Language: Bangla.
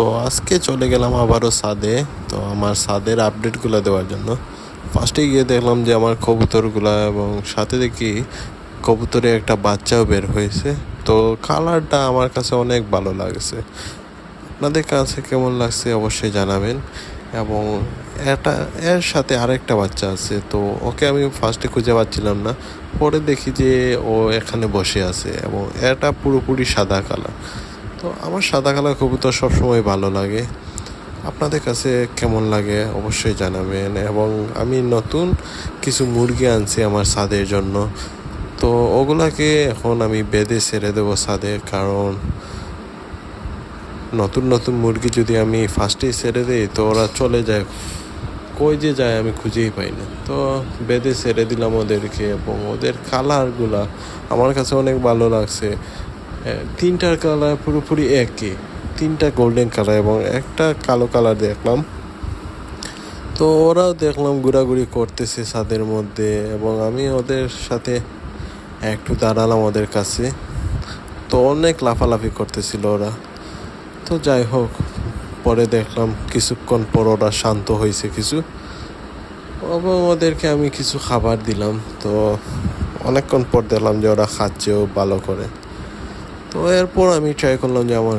তো আজকে চলে গেলাম আবারও ছাদে। তো আমার ছাদের আপডেটগুলো দেওয়ার জন্য ফার্স্টে গিয়ে দেখলাম যে আমার কবুতরগুলা, এবং সাথে দেখি কবুতরের একটা বাচ্চাও বের হয়েছে। তো কালারটা আমার কাছে অনেক ভালো লাগছে। আপনাদের কাছে কেমন লাগছে অবশ্যই জানাবেন। এবং এর সাথে আরেকটা বাচ্চা আছে, তো ওকে আমি ফার্স্টে খুঁজে পাচ্ছিলাম না। পরে দেখি যে ও এখানে বসে আছে, এবং এটা পুরোপুরি সাদা কালার। তো আমার সাদা কালার কবুতর সবসময় ভালো লাগে। আপনাদের কাছে কেমন লাগে অবশ্যই জানাবেন। এবং আমি নতুন কিছু মুরগি আনছি আমার ছাদের জন্য। তো ওগুলাকে এখন আমি বেঁধে ছেড়ে দেবো ছাদে, কারণ নতুন নতুন মুরগি যদি আমি ফার্স্টেই ছেড়ে দিই তো ওরা চলে যায়, কই যে যায় আমি খুঁজেই পাই না। তো বেঁধে ছেড়ে দিলাম ওদেরকে, এবং ওদের কালারগুলা আমার কাছে অনেক ভালো লাগছে। তিনটার কালার পুরোপুরি একই, তিনটা গোল্ডেন কালার এবং একটা কালো কালার দেখলাম। তো ওরাও দেখলাম ঘোরাঘুরি করতেছে ছাদের মধ্যে, এবং আমি ওদের সাথে একটু দাঁড়ালাম ওদের কাছে। তো অনেক লাফালাফি করতেছিল ওরা। তো যাই হোক, পরে দেখলাম কিছুক্ষণ পর ওরা শান্ত হয়েছে কিছু, এবং ওদেরকে আমি কিছু খাবার দিলাম। তো অনেকক্ষণ পর দেখলাম যে ওরা খাচ্ছেও ভালো করে। তো এরপর আমি ট্রাই করলাম যে আমার